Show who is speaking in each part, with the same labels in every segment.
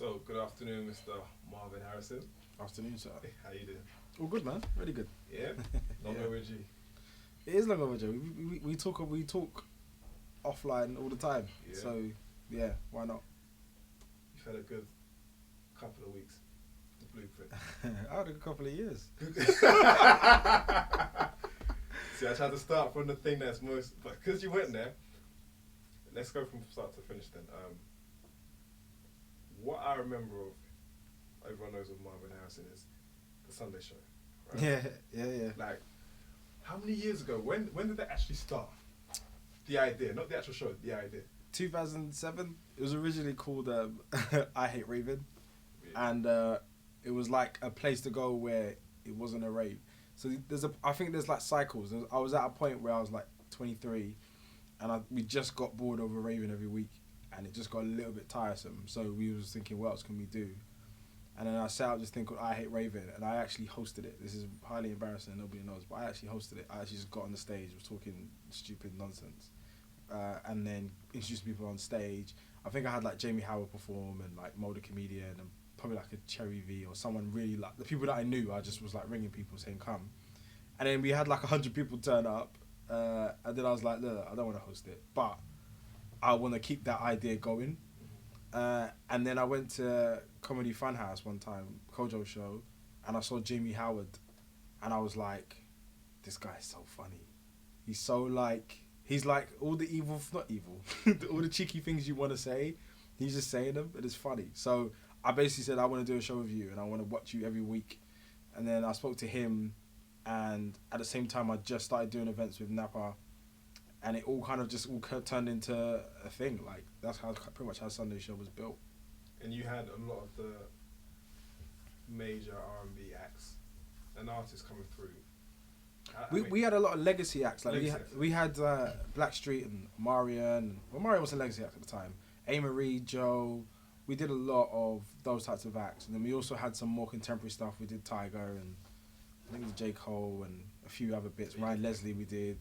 Speaker 1: So, good afternoon, Mr. Marvyn Harrison.
Speaker 2: Afternoon, sir.
Speaker 1: How you doing?
Speaker 2: All good, man. Really good.
Speaker 1: Yeah? Long
Speaker 2: Yeah.
Speaker 1: overdue.
Speaker 2: It is long overdue. We talk offline all the time.
Speaker 1: Yeah.
Speaker 2: So yeah, why not?
Speaker 1: You've had a good couple of weeks. The blueprint.
Speaker 2: I had a couple of years.
Speaker 1: See, I tried to start from the thing that's most, but because you went there, let's go from start to finish then. What I remember of, everyone knows of Marvyn Harrison is the Sunday show. Right?
Speaker 2: Yeah.
Speaker 1: Like, how many years ago? When did that actually start? The idea, not the actual show, the idea.
Speaker 2: 2007. It was originally called I Hate Raven,
Speaker 1: Yeah.
Speaker 2: and it was like a place to go where it wasn't a rave. So I think there's like cycles. I was at a point where I was like 23, and we just got bored of a raving every week, and it just got a little bit tiresome. So we was thinking, what else can we do? And then I set out this thing called I Hate Raven, and I actually hosted it. This is highly embarrassing, nobody knows, but I actually hosted it. I actually just got on the stage, was talking stupid nonsense, and then introduced people on stage. I think I had like Jamie Howard perform, and like Mo the Comedian, and probably like a Cherry V or someone really like the people that I knew. I just was like ringing people saying come, and then we had like 100 people turn up, and then I was like, look, I don't want to host it, but I want to keep that idea going. And then I went to Comedy Funhouse one time, Kojo show, and I saw Jamie Howard, and I was like, this guy is so funny. He's so like, he's like all the evil, not evil, all the cheeky things you want to say, he's just saying them, but it's funny. So I basically said, I want to do a show with you, and I want to watch you every week. And then I spoke to him, and at the same time I just started doing events with Napa, and it all kind of just all turned into a thing. Like, that's how pretty much how Sunday Show was built.
Speaker 1: And you had a lot of the major R&B acts and artists coming through.
Speaker 2: We had a lot of legacy acts. Like
Speaker 1: Legacy
Speaker 2: we had Blackstreet and Marvyn. Well, Marvyn was a legacy act at the time. Marie, Joe. We did a lot of those types of acts, and then we also had some more contemporary stuff. We did Tiger, and I think it was J. Cole and a few other bits. Ryan Leslie we did,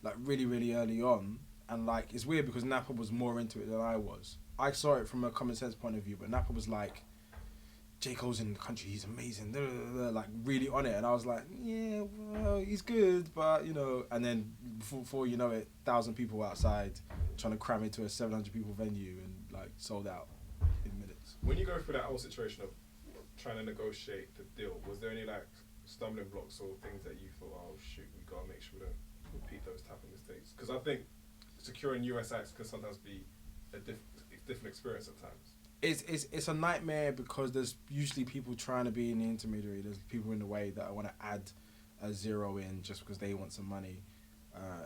Speaker 2: like really, really early on. And like, it's weird because Napa was more into it than I was. I saw it from a common sense point of view, but Napa was like, J. Cole's in the country, he's amazing, like really on it. And I was like, yeah, well, he's good, but you know. And then before you know it, 1,000 people outside trying to cram into a 700 people venue, and like sold out in minutes.
Speaker 1: When you go through that whole situation of trying to negotiate the deal, was there any like stumbling blocks or things that you thought, oh shoot, we gotta make sure we don't repeat those type of mistakes? Because I think securing US acts can sometimes be a different experience at times.
Speaker 2: It's a nightmare because there's usually people trying to be in the intermediary. There's people in the way that want to add a zero in just because they want some money.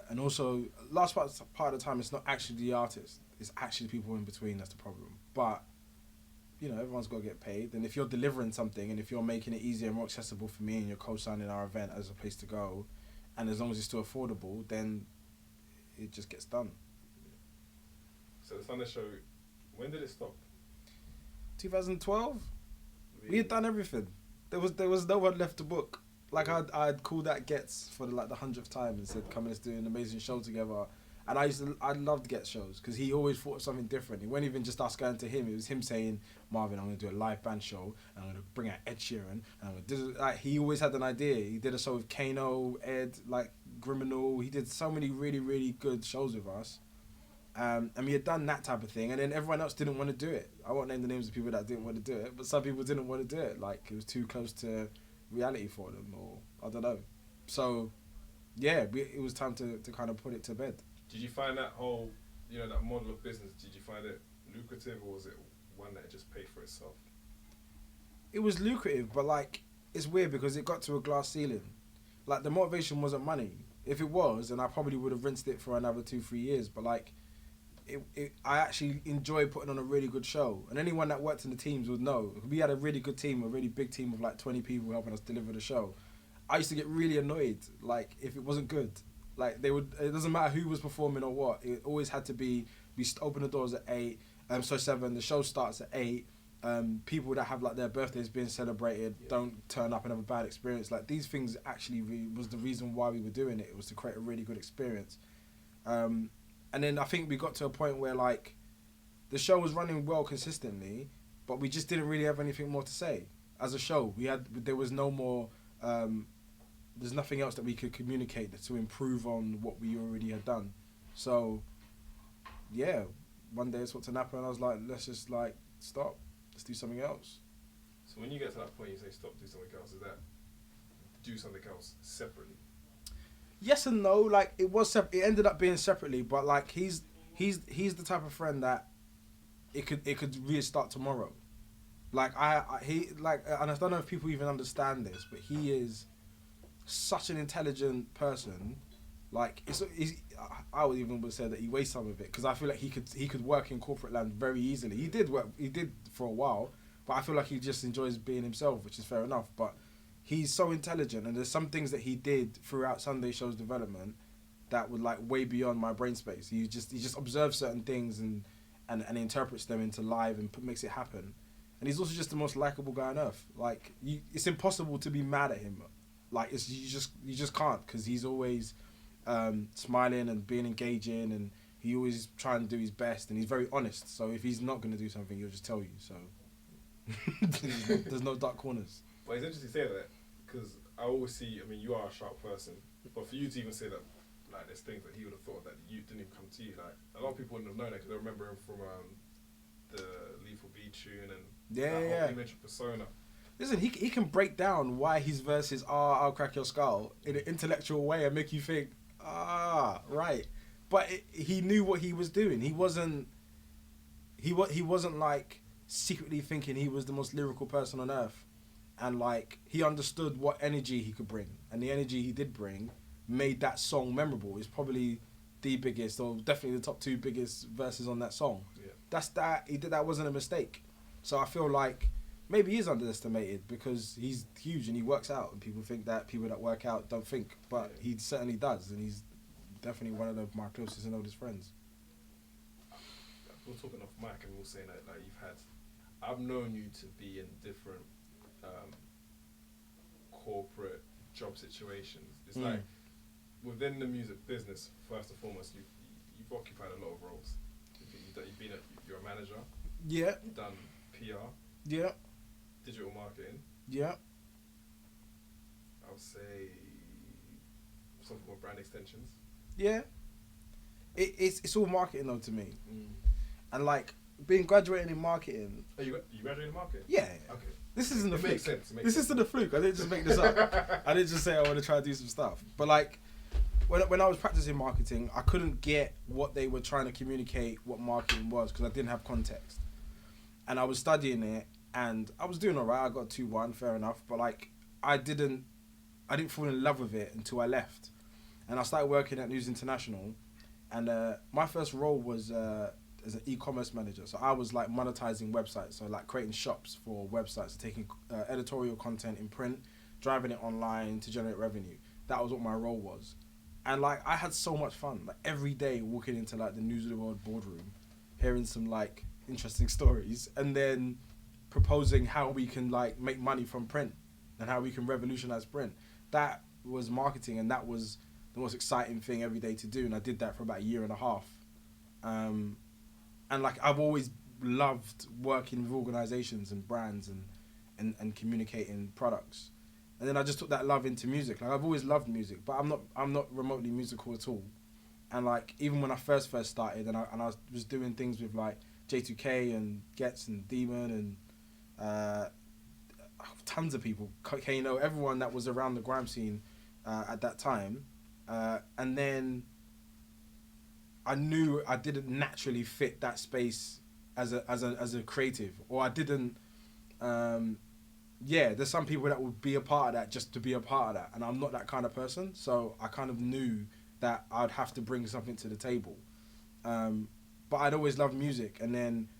Speaker 2: And also, last part of the time, it's not actually the artist. It's actually people in between that's the problem. But, you know, everyone's got to get paid. And if you're delivering something, and if you're making it easier and more accessible for me, and you're co-signing our event as a place to go, and as long as it's still affordable, then it just gets done.
Speaker 1: So the Sunday show, when did it stop?
Speaker 2: 2012. We had done everything. There was no one left to book. Like I'd called that Ghetts for the 100th time and said, "Come, let's do an amazing show together." And I loved Ghetts shows because he always thought of something different. It wasn't even just us going to him. It was him saying, "Marvyn, I'm going to do a live band show, and I'm going to bring out Ed Sheeran." And I'm going to do, like, he always had an idea. He did a show with Kano, Ed, like Criminal. He did so many really, really good shows with us. And we had done that type of thing, and then everyone else didn't want to do it. I won't name the names of people that didn't want to do it, but some people didn't want to do it. Like, it was too close to reality for them, or I don't know. So, yeah, it was time to kind of put it to bed.
Speaker 1: Did you find that whole, that model of business, did you find it lucrative, or was it one that just paid for itself?
Speaker 2: It was lucrative, but like, it's weird because it got to a glass ceiling. Like, the motivation wasn't money. If it was, then I probably would have rinsed it for another 2-3 years, but like, I actually enjoy putting on a really good show, and anyone that worked in the teams would know. We had a really good team, a really big team of like 20 people helping us deliver the show. I used to get really annoyed, like, if it wasn't good. Like, it doesn't matter who was performing or what, it always had to be, we open the doors at 8, 7, the show starts at 8, people that have like their birthdays being celebrated don't turn up and have a bad experience. Like, these things actually was the reason why we were doing it. It was to create a really good experience. And then I think we got to a point where like the show was running well consistently, but we just didn't really have anything more to say as a show. There was no more. There's nothing else that we could communicate to improve on what we already had done. So, yeah, one day I saw Tanapa and I was like, let's just like stop. Let's do something else.
Speaker 1: So when you get to that point, you say stop, do something else. Is that do something else separately?
Speaker 2: Yes and no. Like it was. It ended up being separately, but like he's the type of friend that it could restart tomorrow. Like he like, and I don't know if people even understand this, but he is such an intelligent person. Like I would even say that he wastes some of it because I feel like he could work in corporate land very easily. He did for a while, but I feel like he just enjoys being himself, which is fair enough. But he's so intelligent, and there's some things that he did throughout Sunday Show's development that would like way beyond my brain space. He just observes certain things and interprets them into live and makes it happen. And he's also just the most likable guy on earth. Like it's impossible to be mad at him. Like you just can't, because he's always smiling and being engaging, and he always trying to do his best, and he's very honest. So if he's not going to do something, he'll just tell you. So there's no dark corners.
Speaker 1: But it's interesting to say that, because I always see, I mean, you are a sharp person, but for you to even say that, like, there's things that he would have thought that you didn't even come to you, like, a lot of people wouldn't have known that, because I remember him from the Lethal B tune and that whole image of persona.
Speaker 2: Listen, he can break down why his verses are "I'll crack your skull" in an intellectual way and make you think, right. But he knew what he was doing. He wasn't like secretly thinking he was the most lyrical person on earth, and like he understood what energy he could bring, and the energy he did bring made that song memorable. It's probably the biggest, or definitely the top 2 biggest verses on that song. Yeah. That wasn't a mistake. So I feel like maybe he's underestimated because he's huge and he works out, and people think that people that work out don't think, but he certainly does, and he's definitely one of my closest and oldest friends.
Speaker 1: We're talking off mic and we're saying that like I've known you to be in different corporate job situations. It's like within the music business, first and foremost, you've occupied a lot of roles. You're a manager.
Speaker 2: Yeah.
Speaker 1: You've done PR.
Speaker 2: Yeah.
Speaker 1: Digital marketing.
Speaker 2: Yeah.
Speaker 1: I would say some form of brand extensions.
Speaker 2: Yeah. It's all marketing though to me. And like being graduating in marketing.
Speaker 1: Oh, you graduated in marketing?
Speaker 2: Yeah.
Speaker 1: Okay.
Speaker 2: This isn't a fluke.
Speaker 1: Makes sense.
Speaker 2: This isn't a fluke. I didn't just make this up. I didn't just say I want to try to do some stuff. But like when I was practicing marketing, I couldn't get what they were trying to communicate what marketing was because I didn't have context. And I was studying it and I was doing alright. I got 2-1, fair enough. But like I didn't fall in love with it until I left. And I started working at News International, and my first role was as an e-commerce manager. So I was like monetizing websites, so like creating shops for websites, taking editorial content in print, driving it online to generate revenue. That was what my role was. And like I had so much fun, like every day walking into like the News of the World boardroom, hearing some like interesting stories, and then proposing how we can like make money from print and how we can revolutionize print. That was marketing, and that was the most exciting thing every day to do. And I did that for about 1.5 years. And like I've always loved working with organizations and brands and communicating products. And then I just took that love into music. Like I've always loved music, but I'm not remotely musical at all. And like even when I first started, and I was doing things with like J2K and Ghetts and Demon and tons of people, Kano, everyone that was around the grime scene at that time. And then I knew I didn't naturally fit that space as a creative, or I didn't. There's some people that would be a part of that just to be a part of that, and I'm not that kind of person. So I kind of knew that I'd have to bring something to the table. But I'd always loved music, and then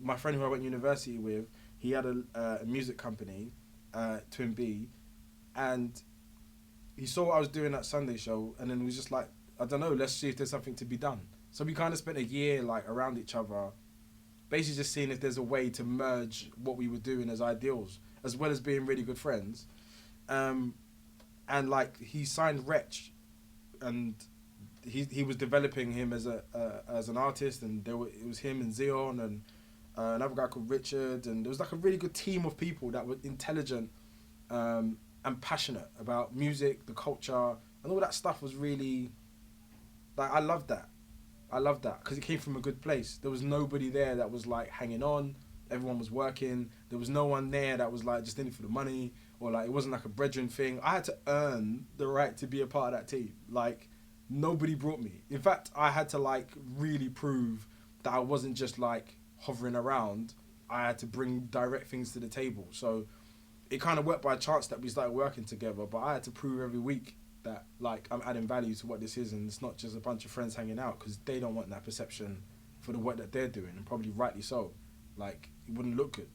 Speaker 2: my friend who I went to university with, he had a music company, Twin B, and he saw what I was doing at Sunday Show, and then was just like, I don't know, let's see if there's something to be done. So we kind of spent a year like around each other, basically just seeing if there's a way to merge what we were doing as ideals, as well as being really good friends. And like he signed Wretch, and he was developing him as an artist, and it was him and Zion, another guy called Richard, and there was like a really good team of people that were intelligent and passionate about music, the culture, and all that stuff was really, like, I loved that because it came from a good place. There was nobody there that was like hanging on. Everyone was working. There was no one there that was like just in it for the money, or like it wasn't like a brethren thing. I had to earn the right to be a part of that team. Like, nobody brought me. In fact, I had to like really prove that I wasn't just like hovering around. I had to bring direct things to the table. So it kind of worked by chance that we started working together, but I had to prove every week that like I'm adding value to what this is, and it's not just a bunch of friends hanging out, because they don't want that perception for the work that they're doing, and probably rightly so. Like, it wouldn't look good.